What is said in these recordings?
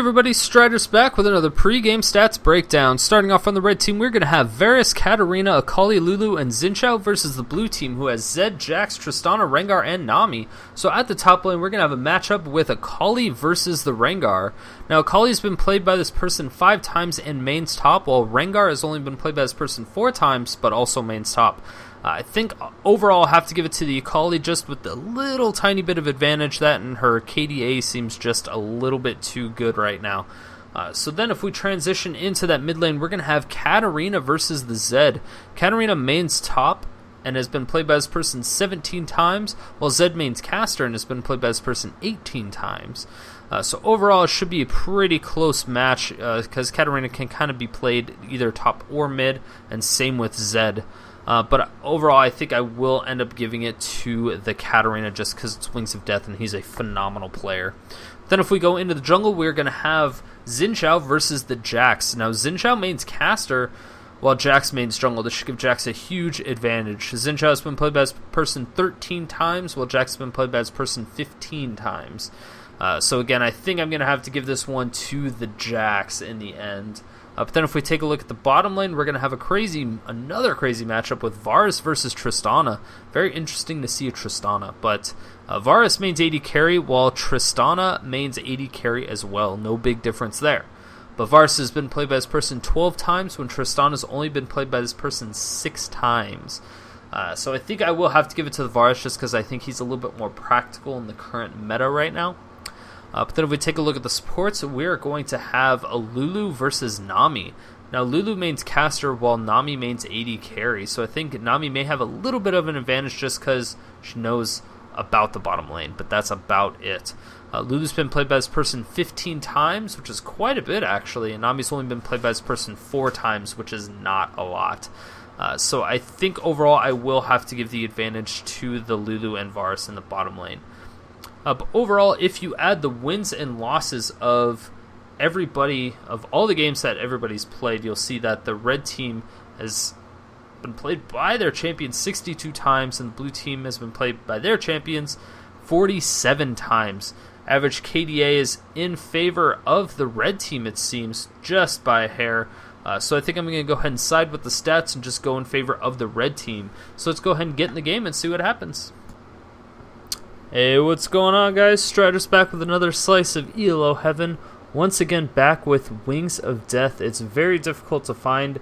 everybody, Strider's back with another pre-game stats breakdown. Starting off on the red team, we're going to have Varus, Katarina, Akali, Lulu, and Zhao versus the blue team, who has Zed, Jax, Tristana, Rengar, and Nami. So at the top lane, we're going to have a matchup with Akali versus the Rengar. Now, Akali's been played by this person 5 times in mains top, while Rengar has only been played by this person 4 times, but also mains top. I think overall I'll have to give it to the Akali just with the little tiny bit of advantage that and her KDA seems just a little bit too good right now. So then if we transition into that mid lane, we're going to have Katarina versus the Zed. Katarina mains top and has been played by this person 17 times, while Zed mains caster and has been played by this person 18 times. So overall it should be a pretty close match because Katarina can kind of be played either top or mid, and same with Zed. But overall, I think I will end up giving it to the Katarina just because it's Wingsofdeathx and he's a phenomenal player. Then if we go into the jungle, we're going to have Zhao versus the Jax. Now, Zhao mains caster while Jax mains jungle. This should give Jax a huge advantage. Zhao has been played by this person 13 times, while Jax has been played by this person 15 times. So again, I think I'm going to have to give this one to the Jax in the end. But then if we take a look at the bottom lane, we're going to have another crazy matchup with Varus versus Tristana. Very interesting to see a Tristana. But Varus mains AD carry, while Tristana mains AD carry as well. No big difference there. But Varus has been played by this person 12 times, when Tristana's only been played by this person 6 times. So I think I will have to give it to the Varus just because I think he's a little bit more practical in the current meta right now. But then if we take a look at the supports, we're going to have a Lulu versus Nami. Now, Lulu mains caster while Nami mains AD carry, so I think Nami may have a little bit of an advantage just because she knows about the bottom lane, but that's about it. Lulu's been played by this person 15 times, which is quite a bit actually, and Nami's only been played by this person 4 times, which is not a lot. So I think overall I will have to give the advantage to the Lulu and Varus in the bottom lane. But overall, if you add the wins and losses of everybody, of all the games that everybody's played, you'll see that the red team has been played by their champions 62 times, and the blue team has been played by their champions 47 times. Average KDA is in favor of the red team, it seems, just by a hair. So I think I'm going to go ahead and side with the stats and just go in favor of the red team. So let's go ahead and get in the game and see what happens. Hey, what's going on, guys? Strider's back with another slice of ELO heaven. Once again, back with Wingsofdeathx. It's very difficult to find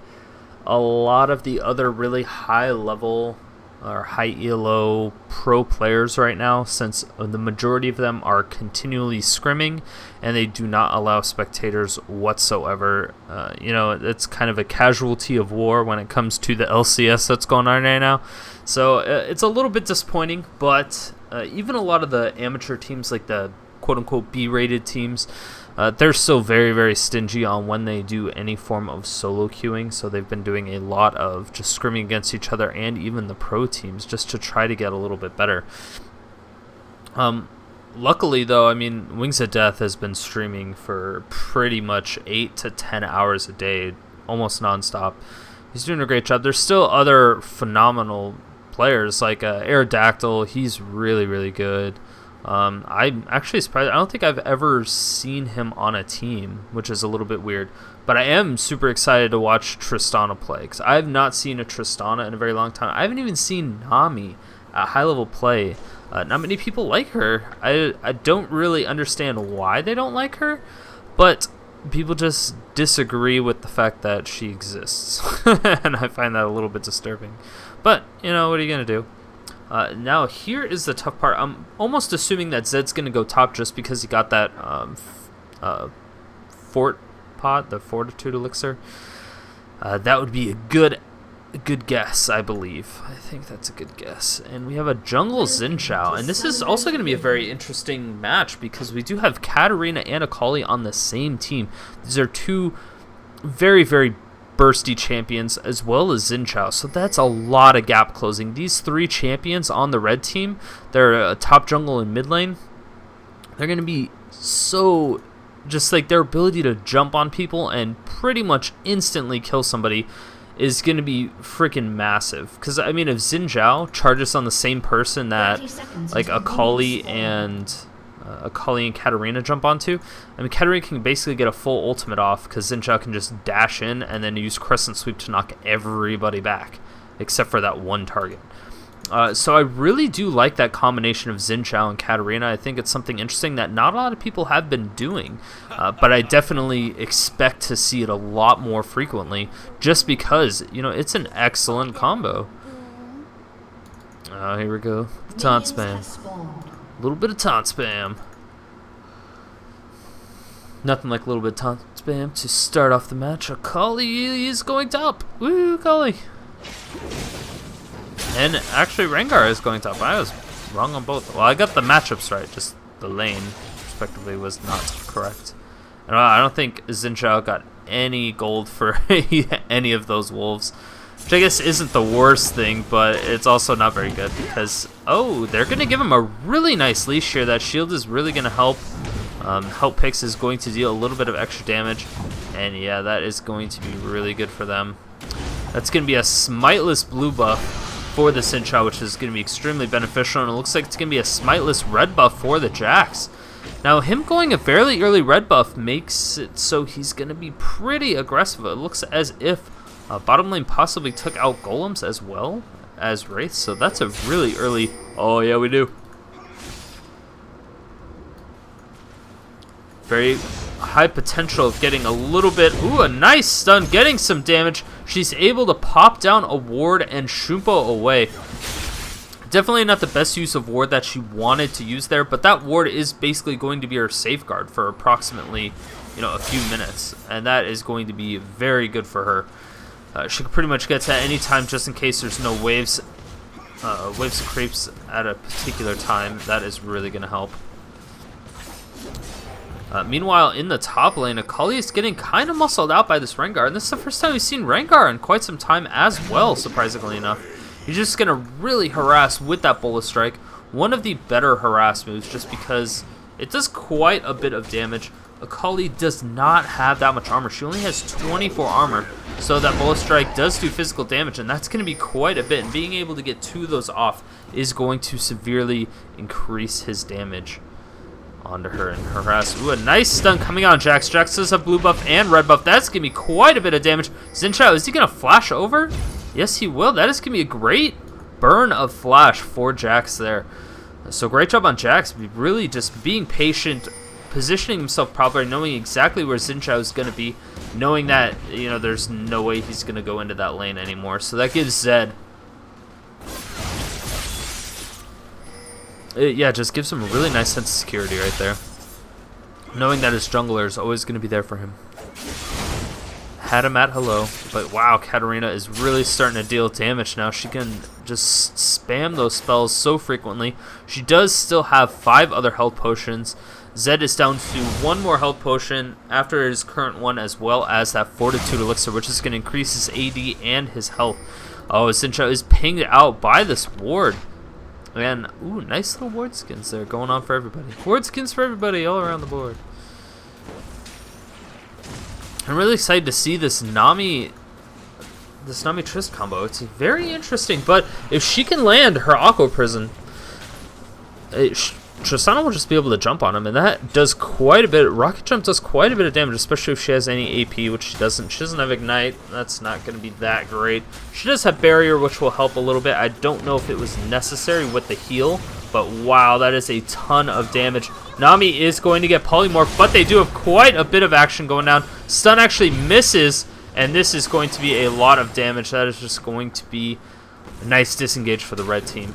a lot of the other really high level or high ELO pro players right now, since the majority of them are continually scrimming and they do not allow spectators whatsoever. It's kind of a casualty of war when it comes to the LCS that's going on right now. So it's a little bit disappointing, but even a lot of the amateur teams, like the quote-unquote B-rated teams, they're still very, very stingy on when they do any form of solo queuing, so they've been doing a lot of just scrimming against each other and even the pro teams just to try to get a little bit better. Luckily, though, I mean, Wingsofdeathx has been streaming for pretty much 8 to 10 hours a day, almost nonstop. He's doing a great job. There's still other phenomenal players like Aerodactyl. He's really, really good. I'm actually surprised. I don't think I've ever seen him on a team, which is a little bit weird. But I am super excited to watch Tristana play, because I have not seen a Tristana in a very long time. I haven't even seen Nami at high-level play. Not many people like her. I don't really understand why they don't like her, but people just disagree with the fact that she exists. And I find that a little bit disturbing. But, what are you going to do? Now, here is the tough part. I'm almost assuming that Zed's going to go top just because he got that fort pot, the fortitude elixir. That would be a good guess, I believe. I think that's a good guess. And we have a jungle Zhao, and this is also going to be a very interesting match because we do have Katarina and Akali on the same team. These are two very, very bursty champions, as well as Zhao, so that's a lot of gap closing. These 3 champions on the red team, they're top jungle and mid lane, they're going to be so, just like their ability to jump on people and pretty much instantly kill somebody is going to be freaking massive. Because, I mean, if Zhao charges on the same person that, like, Akali and Akali and Katarina jump onto. I mean, Katarina can basically get a full ultimate off because Zhao can just dash in and then use Crescent Sweep to knock everybody back, except for that one target. So I really do like that combination of Zhao and Katarina. I think it's something interesting that not a lot of people have been doing, but I definitely expect to see it a lot more frequently just because, you know, it's an excellent combo. Oh, here we go. The taunt spam. A little bit of taunt spam. Nothing like a little bit of taunt spam to start off the match. Akali is going top. Woo, Akali. And actually, Rengar is going top. I was wrong on both. Well, I got the matchups right. Just the lane, respectively, was not correct. And I don't think Zhao got any gold for any of those wolves. Which I guess isn't the worst thing, but it's also not very good because, oh, they're going to give him a really nice leash here. That shield is really going to help. Help Picks is going to deal a little bit of extra damage. And yeah, that is going to be really good for them. That's going to be a smiteless blue buff for the Zhao, which is going to be extremely beneficial. And it looks like it's going to be a smiteless red buff for the Jax. Now, him going a fairly early red buff makes it so he's going to be pretty aggressive. It looks as if bottom lane possibly took out golems as well as wraiths, so that's a really early. Oh yeah, we do. Very high potential of getting a little bit. Ooh, a nice stun, getting some damage. She's able to pop down a ward and Shumpo away. Definitely not the best use of ward that she wanted to use there, but that ward is basically going to be her safeguard for approximately, you know, a few minutes, and that is going to be very good for her. She can pretty much get to any time just in case there's no waves of creeps at a particular time. That is really going to help. Meanwhile, in the top lane, Akali is getting kind of muscled out by this Rengar, and this is the first time we've seen Rengar in quite some time as well, surprisingly enough. He's just going to really harass with that Bullet Strike. One of the better harass moves just because it does quite a bit of damage. Akali does not have that much armor. She only has 24 armor, so that Bullet Strike does do physical damage, and that's going to be quite a bit. And being able to get 2 of those off is going to severely increase his damage onto her and harass. Ooh, a nice stun coming on Jax. Jax does have blue buff and red buff. That's going to be quite a bit of damage. Zhao, is he going to flash over? Yes, he will. That is going to be a great burn of flash for Jax there. So great job on Jax. Really just being patient, positioning himself properly, knowing exactly where Zhao is going to be, knowing that, you know, there's no way he's going to go into that lane anymore. So that gives Zed, yeah, just gives him a really nice sense of security right there, knowing that his jungler is always going to be there for him. Had him at hello, but wow, Katarina is really starting to deal damage now. She can just spam those spells so frequently. She does still have 5 other health potions. Zed is down to 1 more health potion after his current one, as well as that Fortitude Elixir, which is going to increase his AD and his health. Oh, Zhao is pinged out by this ward. And, ooh, nice little ward skins there going on for everybody. Ward skins for everybody all around the board. I'm really excited to see this Nami Trist combo. It's very interesting, but if she can land her Aqua Prison, Tristana will just be able to jump on him, and that does quite a bit. Rocket Jump does quite a bit of damage, especially if she has any AP, which she doesn't. She doesn't have Ignite. That's not going to be that great. She does have Barrier, which will help a little bit. I don't know if it was necessary with the heal, but wow, that is a ton of damage. Nami is going to get Polymorph, but they do have quite a bit of action going down. Stun actually misses, and this is going to be a lot of damage. That is just going to be a nice disengage for the red team.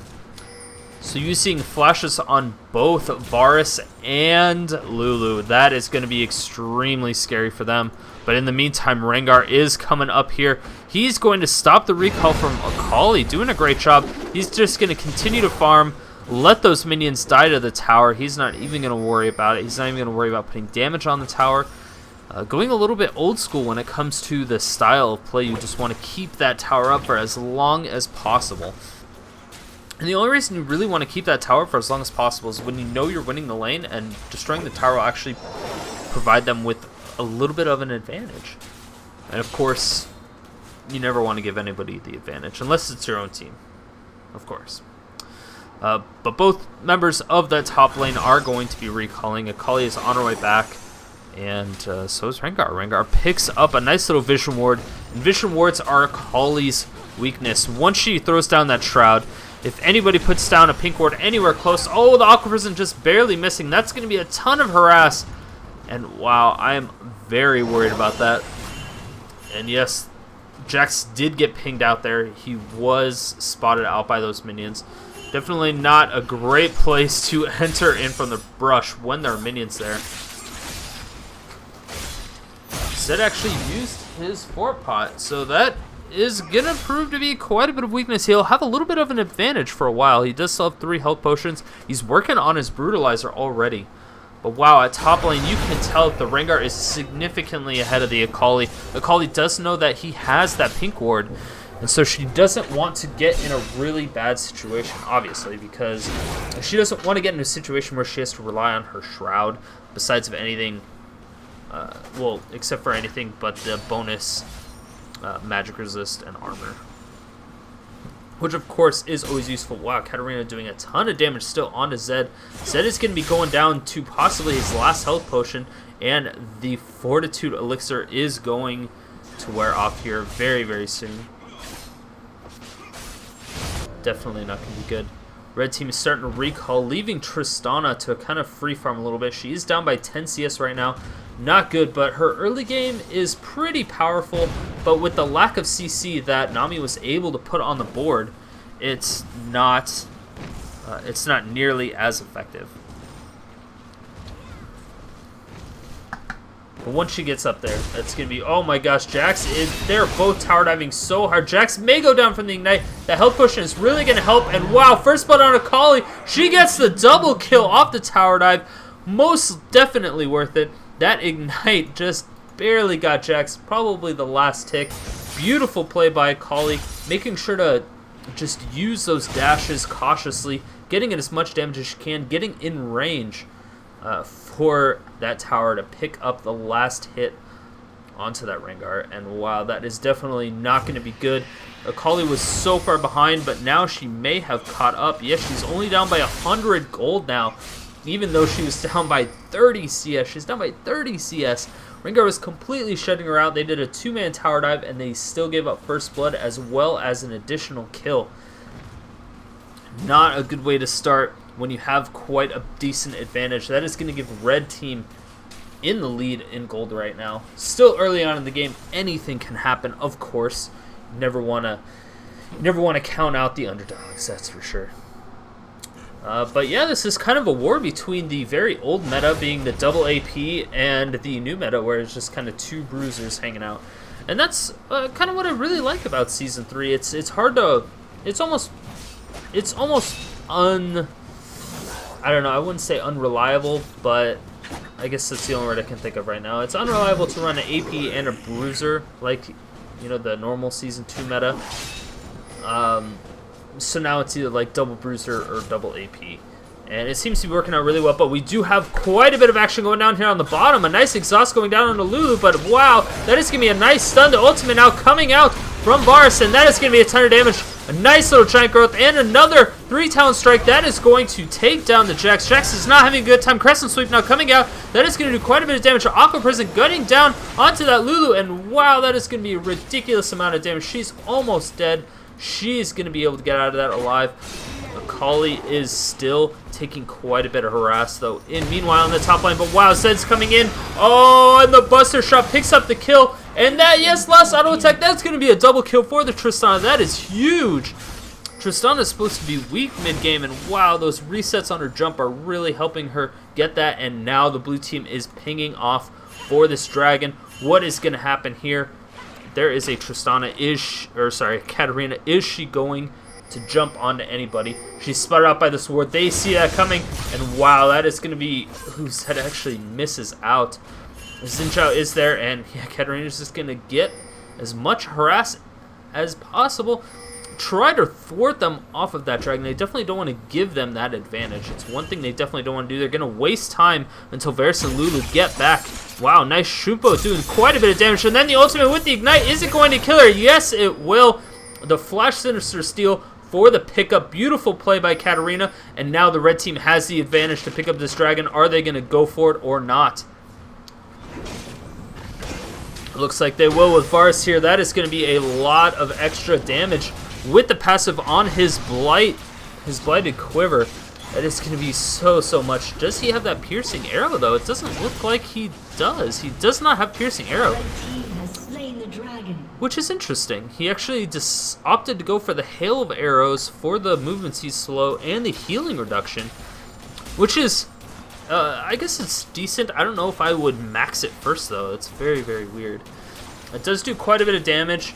So using flashes on both Varus and Lulu, that is going to be extremely scary for them. But in the meantime, Rengar is coming up here. He's going to stop the recall from Akali, doing a great job. He's just going to continue to farm, let those minions die to the tower. He's not even going to worry about it. He's not even going to worry about putting damage on the tower. Going a little bit old school when it comes to the style of play. You just want to keep that tower up for as long as possible. And the only reason you really want to keep that tower for as long as possible is when you know you're winning the lane, and destroying the tower will actually provide them with a little bit of an advantage. And of course, you never want to give anybody the advantage, unless it's your own team, of course. But both members of that top lane are going to be recalling. Akali is on her way back, and so is Rengar. Rengar picks up a nice little Vision Ward, and Vision Wards are Akali's weakness. Once she throws down that Shroud, if anybody puts down a pink ward anywhere close, oh, the Aqua Prison just barely missing. That's going to be a ton of harass, and wow, I am very worried about that. And yes, Jax did get pinged out there. He was spotted out by those minions. Definitely not a great place to enter in from the brush when there are minions there. Zed actually used his fort pot, so that is going to prove to be quite a bit of weakness. He'll have a little bit of an advantage for a while. He does still have 3 health potions. He's working on his Brutalizer already. But wow, at top lane, you can tell that the Rengar is significantly ahead of the Akali. Akali does know that he has that pink ward, and so she doesn't want to get in a really bad situation, obviously, because she doesn't want to get in a situation where she has to rely on her Shroud, besides of anything, well, except for anything but the bonus magic resist and armor, which of course is always useful. Wow, Katarina doing a ton of damage still onto Zed. Zed is going to be going down to possibly his last health potion, and the Fortitude Elixir is going to wear off here very, very soon. Definitely not going to be good. Red team is starting to recall, leaving Tristana to kind of free farm a little bit. She is down by 10 CS right now. Not good, but her early game is pretty powerful, but with the lack of CC that Nami was able to put on the board, it's not nearly as effective. But once she gets up there, that's going to be, oh my gosh, they're both tower diving so hard. Jax may go down from the Ignite. The health potion is really going to help, and wow, first blood on Akali. She gets the double kill off the tower dive. Most definitely worth it. That Ignite just barely got Jax, probably the last tick. Beautiful play by Akali, making sure to just use those dashes cautiously, getting in as much damage as she can, getting in range for that tower to pick up the last hit onto that Rengar. And wow, that is definitely not going to be good. Akali was so far behind, but now she may have caught up. Yes, she's only down by 100 gold now, even though she was down by 30 CS. She's down by 30 CS. Rengar was completely shutting her out. They did a 2-man tower dive, and they still gave up first blood as well as an additional kill. Not a good way to start when you have quite a decent advantage. That is going to give red team in the lead in gold right now. Still early on in the game, anything can happen, of course. You never want to count out the underdogs, that's for sure. But yeah, this is kind of a war between the very old meta, being the double AP, and the new meta, where it's just kind of 2 bruisers hanging out. And that's kind of what I really like about Season 3. It's hard to... It's almost I don't know, I wouldn't say unreliable, but I guess that's the only word I can think of right now. It's unreliable to run an AP and a bruiser, like, you know, the normal Season 2 meta. So now it's either like double bruiser or double AP. And it seems to be working out really well, but we do have quite a bit of action going down here on the bottom. A nice exhaust going down on the Lulu, but wow, that is going to be a nice stun. The ultimate now coming out from Varus, and that is going to be a ton of damage. A nice little giant growth, and another 3-talent strike. That is going to take down the Jax. Jax is not having a good time. Crescent Sweep now coming out. That is going to do quite a bit of damage. Aqua Prison gunning down onto that Lulu, and wow, that is going to be a ridiculous amount of damage. She's almost dead. She's going to be able to get out of that alive. Akali is still taking quite a bit of harass, though. Meanwhile, on the top line, but wow, Zed's coming in. Oh, and the Buster Shot picks up the kill. And that, yes, last auto attack, that's going to be a double kill for the Tristana. That is huge. Tristana is supposed to be weak mid-game, and wow, those resets on her jump are really helping her get that. And now the blue team is pinging off for this dragon. What is going to happen here? There is a Tristana. Katarina. Is she going to jump onto anybody? She's sputtered out by the sword. They see that coming, and wow, that is going to be... That actually misses out. Zhao is there, and yeah, Katarina's just going to get as much harass as possible. Try to thwart them off of that dragon. They definitely don't want to give them that advantage. It's one thing they definitely don't want to do. They're going to waste time until Varus and Lulu get back. Wow, nice Shumpo doing quite a bit of damage. And then the ultimate with the Ignite. Is it going to kill her? Yes, it will. The Flash Sinister Steel for the pickup. Beautiful play by Katarina, and now the red team has the advantage to pick up this dragon. Are they going to go for it or not? Looks like they will with Varus here. That is going to be a lot of extra damage with the passive on his blight, his blighted quiver. That is going to be so much. Does he have that piercing arrow though? It doesn't look like he does. He does not have piercing arrow, which is interesting. He actually just opted to go for the hail of arrows for the movement speed slow and the healing reduction, which is I guess it's decent. I don't know if I would max it first, though. It's very weird. It does do quite a bit of damage,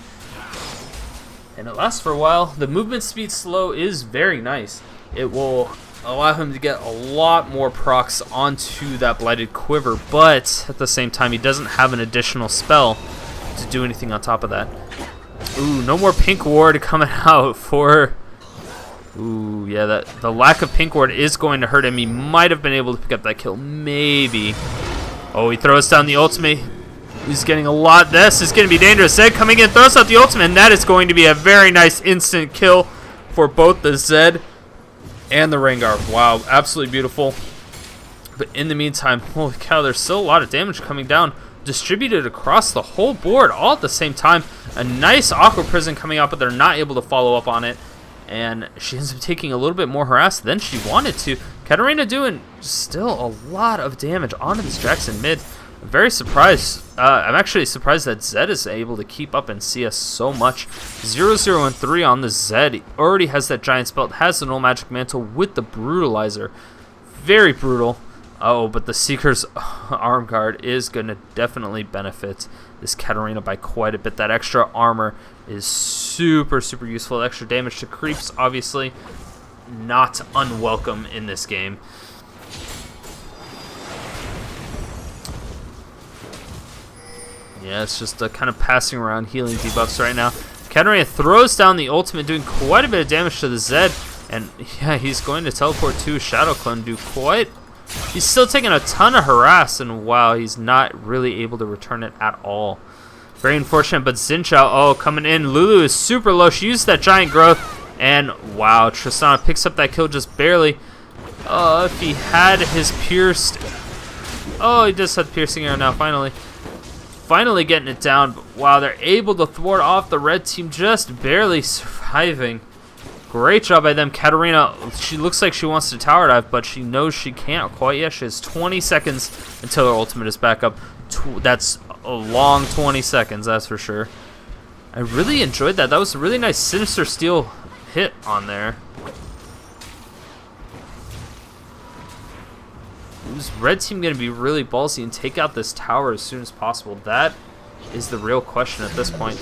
and it lasts for a while. The movement speed slow is very nice. It will allow him to get a lot more procs onto that blighted quiver, but at the same time, he doesn't have an additional spell to do anything on top of that. Ooh, no more pink ward coming out for... Ooh, yeah, the lack of pink ward is going to hurt him. He might have been able to pick up that kill, maybe. Oh, he throws down the ultimate. He's getting a lot. This is going to be dangerous. Zed coming in, throws out the ultimate, and that is going to be a very nice instant kill for both the Zed and the Rengar. Wow, absolutely beautiful. But in the meantime, holy cow, there's still a lot of damage coming down, distributed across the whole board all at the same time. A nice Aqua Prison coming out, but they're not able to follow up on it. And she ends up taking a little bit more harass than she wanted to. Katarina doing still a lot of damage onto this Jackson mid. I'm very surprised. I'm actually surprised that Zed is able to keep up and see us so much. 0-0 and 3 on the Zed. He already has that giant spell. It has the null magic mantle with the brutalizer. Very brutal. Oh, but the Seeker's arm guard is going to definitely benefit this Katarina by quite a bit. That extra armor is super useful. Extra damage to creeps, obviously, not unwelcome in this game. Yeah, it's just kind of passing around healing debuffs right now. Katarina throws down the ultimate, doing quite a bit of damage to the Zed. And yeah, he's going to teleport to Shadow Clone, do quite... He's still taking a ton of harass, and wow, he's not really able to return it at all. Very unfortunate, but Zhao, oh, coming in. Lulu is super low. She used that giant growth, and wow, Tristana picks up that kill just barely. Oh, if he had his pierced... Oh, he does have piercing arrow now, finally. Finally getting it down, but wow, they're able to thwart off the red team, just barely surviving. Great job by them. Katarina, she looks like she wants to tower dive, but she knows she can't quite yet. She has 20 seconds until her ultimate is back up. That's a long 20 seconds, that's for sure. I really enjoyed that. That was a really nice Sinister Steel hit on there. Is red team going to be really ballsy and take out this tower as soon as possible? That is the real question at this point.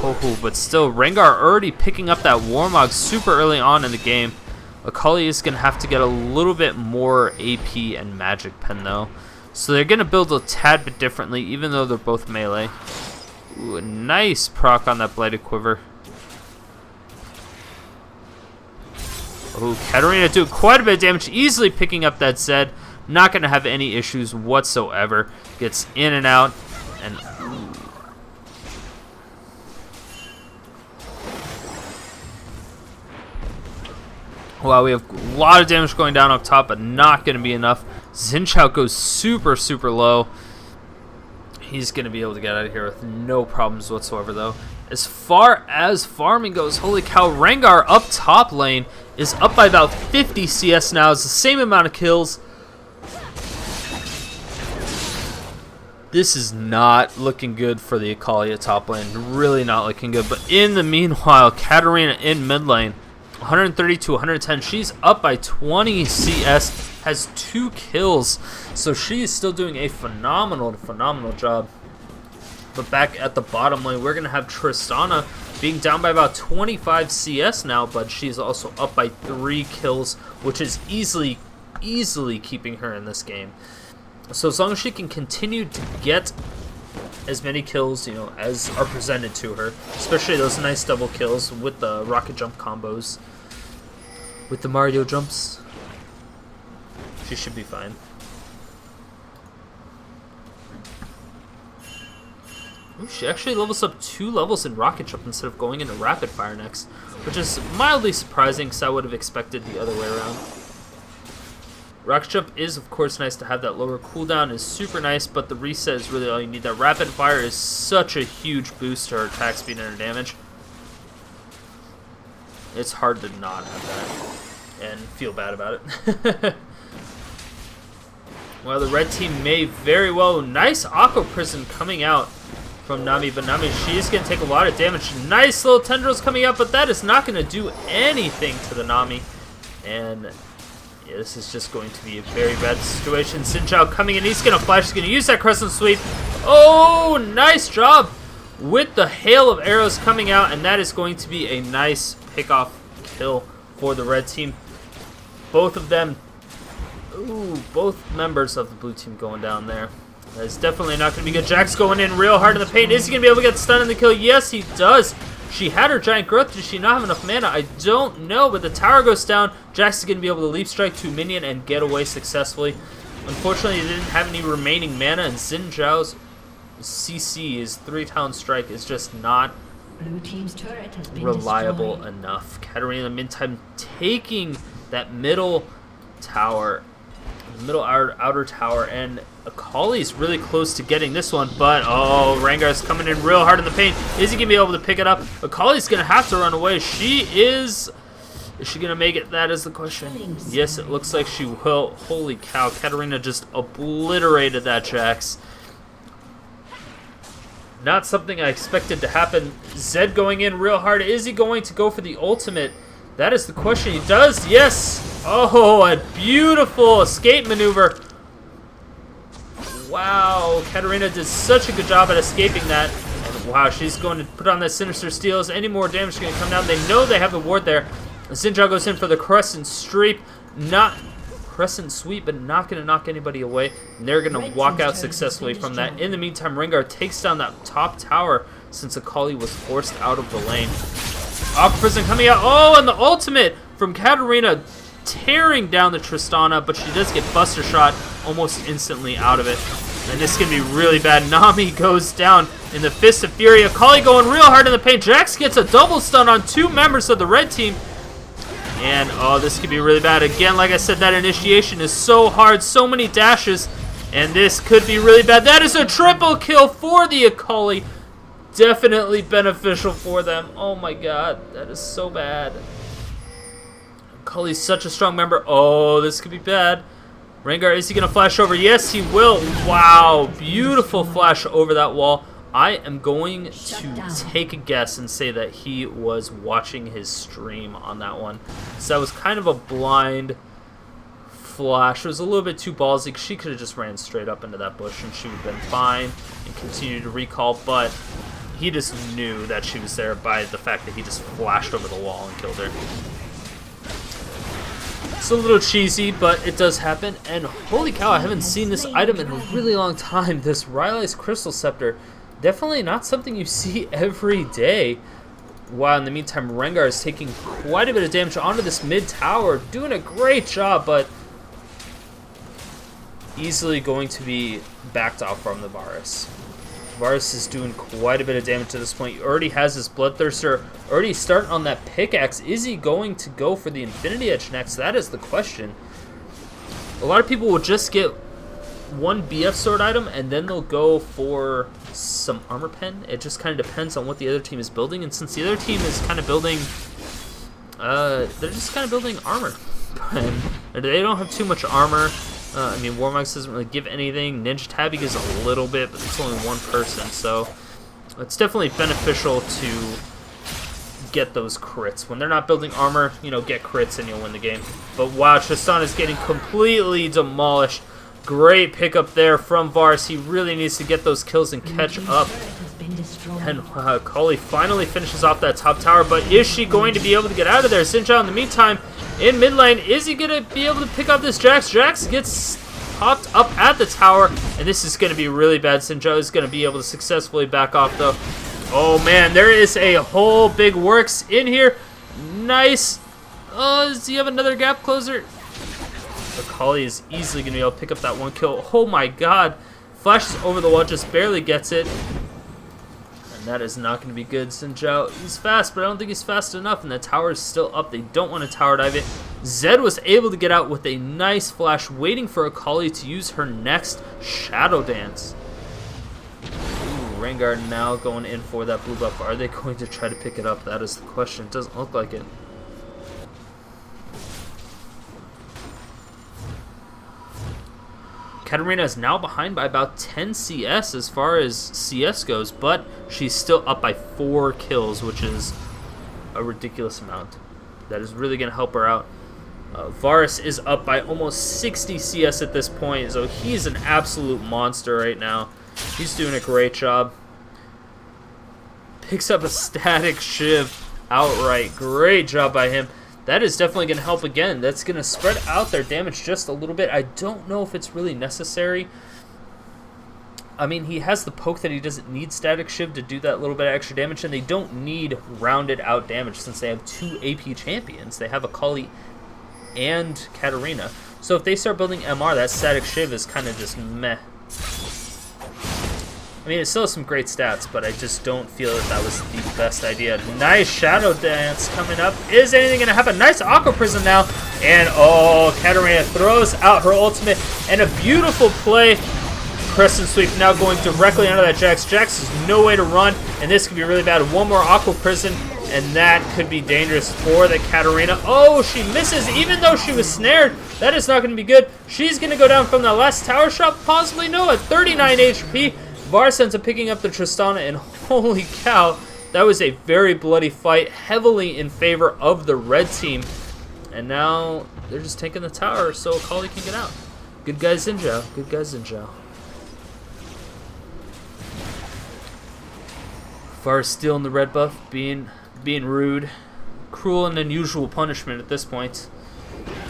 Oh, but still, Rengar already picking up that Warmog super early on in the game. Akali is going to have to get a little bit more AP and Magic Pen, though. So they're going to build a tad bit differently, even though they're both melee. Ooh, a nice proc on that Blighted Quiver. Oh, Katarina doing quite a bit of damage, easily picking up that Zed. Not going to have any issues whatsoever. Gets in and out, and... Wow, we have a lot of damage going down up top, but not going to be enough. Zhao goes super low. He's going to be able to get out of here with no problems whatsoever, though. As far as farming goes, holy cow, Rengar up top lane is up by about 50 CS now. It's the same amount of kills. This is not looking good for the Akali at top lane. Really not looking good. But in the meanwhile, Katarina in mid lane. 130 to 110. She's up by 20 CS, has 2 kills, so she is still doing a phenomenal job. But back at the bottom lane, we're going to have Tristana being down by about 25 CS now, but she's also up by 3 kills, which is easily keeping her in this game. So as long as she can continue to get as many kills, you know, as are presented to her, especially those nice double kills with the rocket jump combos, with the Mario jumps, she should be fine. Ooh, she actually levels up 2 levels in Rocket Jump instead of going into Rapid Fire next, which is mildly surprising because I would have expected the other way around. Rocket Jump is, of course, nice to have. That lower cooldown is super nice, but the reset is really all you need. That Rapid Fire is such a huge boost to her attack speed and her damage. It's hard to not have that and feel bad about it. Well, the red team may very well... Nice Aqua Prison coming out from Nami, but Nami, she is going to take a lot of damage. Nice little tendrils coming out, but that is not going to do anything to the Nami. And... yeah, this is just going to be a very bad situation. Zhao coming in, he's going to flash, he's going to use that Crescent Sweep. Oh, nice job with the hail of arrows coming out, and that is going to be a nice pick-off kill for the red team. Both of them, both members of the blue team going down there. That is definitely not going to be good. Jax going in real hard in the paint. Is he going to be able to get stunned in the kill? Yes, he does. She had her giant growth. Did she not have enough mana? I don't know, but the tower goes down. Jax is going to be able to leap strike to minion and get away successfully. Unfortunately, he didn't have any remaining mana, and Zhao's CC, his 3-town strike, is just not Blue team's turret has been reliable destroyed. enough. Katarina, in the meantime, taking that middle tower, middle outer tower, and Akali's really close to getting this one, but oh, Rengar's coming in real hard in the paint. Is he gonna be able to pick it up? Akali's gonna have to run away. She is she gonna make it? That is the question. Yes, it looks like she will. Holy cow, Katarina just obliterated that Jax. Not something I expected to happen. Zed going in real hard. Is he going to go for the ultimate? That is the question. He does, yes! Oh, a beautiful escape maneuver. Wow, Katarina did such a good job at escaping that. And wow, she's going to put on that Sinister Steel. Is any more damage going to come down? They know they have the ward there. Zhao goes in for the Crescent Sweep. Crescent Sweep, but not going to knock anybody away. And they're going to walk out successfully from that. In the meantime, Rengar takes down that top tower since Akali was forced out of the lane. Aqua Prison coming out. Oh, and the ultimate from Katarina tearing down the Tristana, but she does get Buster Shot almost instantly out of it. And this is going to be really bad. Nami goes down in the Fist of Fury. Akali going real hard in the paint. Jax gets a double stun on 2 members of the red team. And, oh, this could be really bad. Again, like I said, that initiation is so hard. So many dashes. And this could be really bad. That is a triple kill for the Akali. Definitely beneficial for them. Oh, my God. That is so bad. Akali's such a strong member. Oh, this could be bad. Rengar, is he going to flash over? Yes, he will. Wow. Beautiful flash over that wall. I am going to take a guess and say that he was watching his stream on that one. So that was kind of a blind flash. It was a little bit too ballsy. She could have just ran straight up into that bush and she would have been fine and continued to recall, but he just knew that she was there by the fact that he just flashed over the wall and killed her. It's a little cheesy, but it does happen. And holy cow, I haven't seen this item in a really long time. This Rylai's Crystal Scepter. Definitely not something you see every day. While in the meantime, Rengar is taking quite a bit of damage onto this mid tower. Doing a great job, but easily going to be backed off from the Varus. Varus is doing quite a bit of damage at this point. He already has his Bloodthirster already starting on that pickaxe. Is he going to go for the Infinity Edge next? That is the question. A lot of people will just get one BF sword item and then they'll go for some armor pen. It just kind of depends on what the other team is building, and since the other team is kind of building they're just kind of building armor. They don't have too much armor. I mean, Warmax doesn't really give anything. Ninja Tabby gives a little bit, but it's only one person, so it's definitely beneficial to get those crits. When they're not building armor, you know, get crits and you'll win the game. But wow, Tristana is getting completely demolished. Great pickup there from Varus. He really needs to get those kills and catch up. And Akali finally finishes off that top tower, but is she going to be able to get out of there? Zhao, in the meantime, in mid lane, is he going to be able to pick up this Jax? Jax gets popped up at the tower, and this is going to be really bad. Zhao is going to be able to successfully back off, though. Oh, man, there is a whole big works in here. Nice. Does he have another gap closer? Akali is easily going to be able to pick up that one kill. Oh, my God. Flashes over the wall, just barely gets it. And that is not going to be good. Zhao, he's fast, but I don't think he's fast enough. And the tower is still up. They don't want to tower dive it. Zed was able to get out with a nice flash, waiting for Akali to use her next Shadow Dance. Ooh, Rengar now going in for that blue buff. Are they going to try to pick it up? That is the question. It doesn't look like it. Katarina is now behind by about 10 CS as far as CS goes, but she's still up by 4 kills, which is a ridiculous amount. That is really going to help her out. Varus is up by almost 60 CS at this point, so he's an absolute monster right now. He's doing a great job. Picks up a static shiv outright. Great job by him. That is definitely going to help again. That's going to spread out their damage just a little bit. I don't know if it's really necessary. I mean, he has the poke that he doesn't need Static Shiv to do that little bit of extra damage, and they don't need rounded out damage since they have 2 AP champions. They have Akali and Katarina. So if they start building MR, that Static Shiv is kind of just meh. I mean, it still has some great stats, but I just don't feel that that was the best idea. Nice Shadow Dance coming up. Is anything going to happen? Nice Aqua Prison now. And, oh, Katarina throws out her ultimate. And a beautiful play. Crescent Sweep now going directly under that Jax. Jax has no way to run, and this could be really bad. One more Aqua Prison, and that could be dangerous for the Katarina. Oh, she misses, even though she was snared. That is not going to be good. She's going to go down from the last tower shot. Possibly no, at 39 HP. Varus ends up picking up the Tristana, and holy cow, that was a very bloody fight, heavily in favor of the red team. And now they're just taking the tower so Akali can get out. Good guys, Zhao. Good guys, Zhao. Varus stealing the red buff, being rude. Cruel and unusual punishment at this point.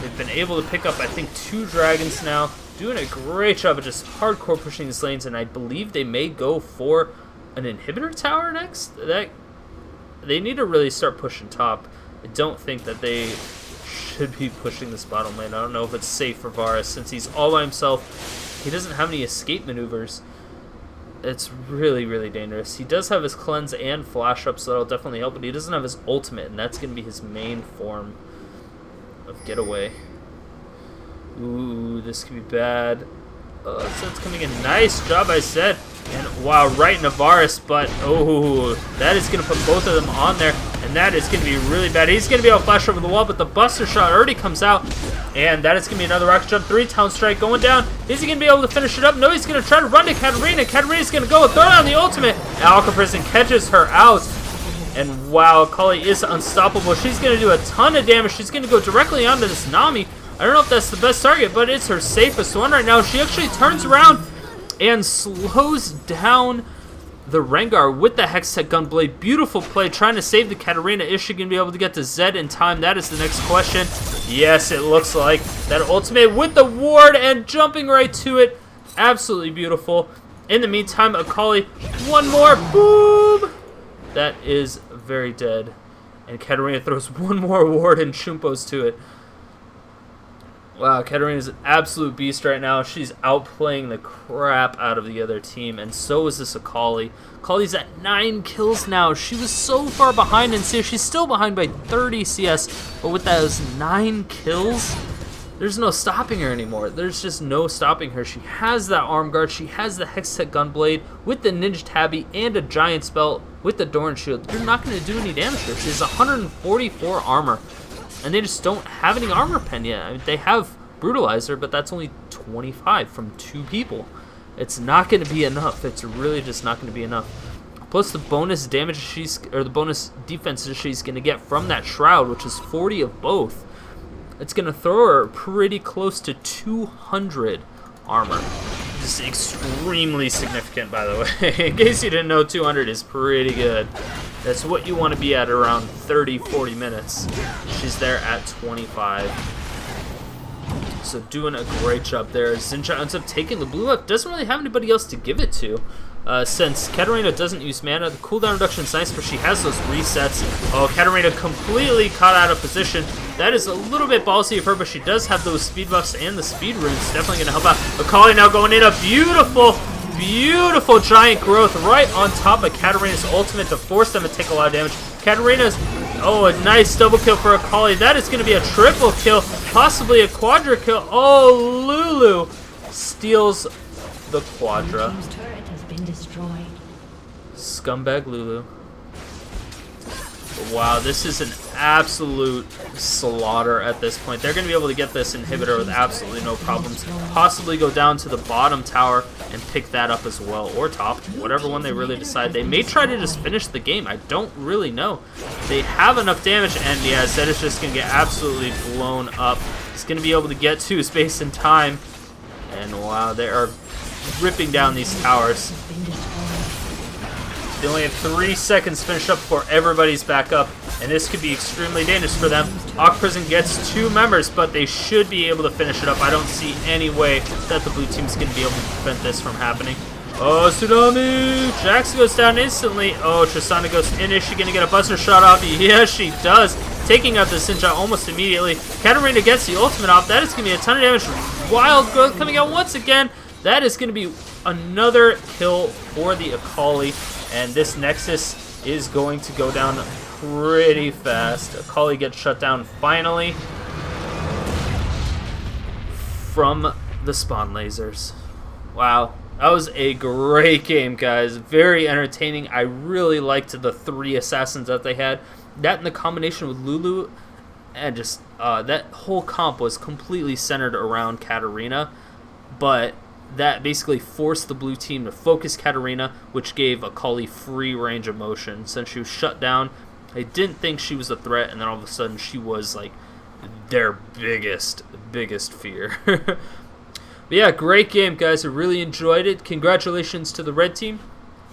They've been able to pick up, I think, 2 dragons now. Doing a great job of just hardcore pushing these lanes, and I believe they may go for an inhibitor tower next. They need to really start pushing top. I don't think that they should be pushing this bottom lane. I don't know if it's safe for Varus since he's all by himself. He doesn't have any escape maneuvers. It's really, really dangerous. He does have his cleanse and flash up, so that'll definitely help, but he doesn't have his ultimate, and that's going to be his main form of getaway. Ooh, this could be bad. Zed's coming in. Nice job, I said. And wow, right into Varus, but oh, that is going to put both of them on there, and that is going to be really bad. He's going to be able to flash over the wall, but the Buster Shot already comes out, and that is going to be another Rocket Jump. 3 Town Strike going down. Is he going to be able to finish it up? No, he's going to try to run to Katarina. Katarina's going to go and throw down the ultimate. Alka Prison catches her out. And wow, Akali is unstoppable. She's going to do a ton of damage. She's going to go directly onto this Nami. I don't know if that's the best target, but it's her safest one right now. She actually turns around and slows down the Rengar with the Hextech Gunblade. Beautiful play, trying to save the Katarina. Is she going to be able to get to Zed in time? That is the next question. Yes, it looks like that ultimate with the ward and jumping right to it. Absolutely beautiful. In the meantime, Akali, one more. Boom! That is very dead. And Katarina throws one more ward and Chumpos to it. Wow, Katarina is an absolute beast right now. She's outplaying the crap out of the other team, and so is this Akali. Akali's at 9 kills now. She was so far behind in CS. She's still behind by 30 CS, but with those 9 kills, there's no stopping her anymore. There's just no stopping her. She has that arm guard. She has the Hextech Gunblade with the Ninja Tabby and a Giant Spell with the Doran Shield. You're not going to do any damage to her. She has 144 armor. And they just don't have any armor pen yet. I mean, they have Brutalizer, but that's only 25 from 2 people. It's not going to be enough. It's really just not going to be enough. Plus the bonus damage the bonus defense she's going to get from that Shroud, which is 40 of both. It's going to throw her pretty close to 200 armor. This is extremely significant, by the way. In case you didn't know, 200 is pretty good. That's what you want to be at around 30-40 minutes. She's there at 25. So doing a great job there. Zhao ends up taking the blue buff. Doesn't really have anybody else to give it to. Since Katarina doesn't use mana, the cooldown reduction is nice, but she has those resets. Oh, Katarina completely caught out of position. That is a little bit ballsy of her, but she does have those speed buffs and the speed runes. Definitely going to help out. Akali now going in a beautiful beautiful giant growth right on top of Katarina's ultimate to force them to take a lot of damage. Katarina's, oh, a nice double kill for Akali. That is going to be a triple kill, possibly a quadra kill. Oh, Lulu steals the quadra. Blue team's turret has been destroyed. Scumbag Lulu. Wow, this is an absolute slaughter at this point. They're going to be able to get this inhibitor with absolutely no problems. Possibly go down to the bottom tower and pick that up as well. Or top, whatever one they really decide. They may try to just finish the game. I don't really know. They have enough damage, and yeah, Zed is just going to get absolutely blown up. He's going to be able to get to space and time. And wow, they are ripping down these towers. They only have 3 seconds finished up before everybody's back up, and this could be extremely dangerous for them. Ock Prison gets 2 members, but they should be able to finish it up. I don't see any way that the blue team's going to be able to prevent this from happening. Oh, Tsunami! Jax goes down instantly. Oh, Tristana goes in. Is she going to get a buster shot off? Yes, she does. Taking out the Sinja almost immediately. Katarina gets the ultimate off. That is going to be a ton of damage. Wild growth coming out once again. That is going to be another kill for the Akali. And this Nexus is going to go down pretty fast. Akali gets shut down finally from the spawn lasers. Wow, that was a great game, guys. Very entertaining. I really liked the 3 assassins that they had. That in the combination with Lulu, and just that whole comp was completely centered around Katarina. But that basically forced the blue team to focus Katarina, which gave Akali free range of motion. Since she was shut down, they didn't think she was a threat, and then all of a sudden she was like their biggest fear. But yeah, great game, guys. I really enjoyed it. Congratulations to the red team.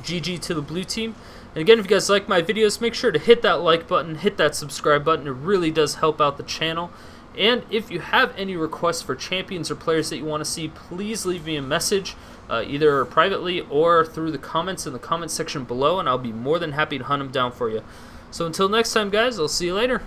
GG to the blue team. And again, if you guys like my videos, make sure to hit that like button, hit that subscribe button. It really does help out the channel. And if you have any requests for champions or players that you want to see, please leave me a message, either privately or through the comments in the comment section below, and I'll be more than happy to hunt them down for you. So until next time, guys, I'll see you later.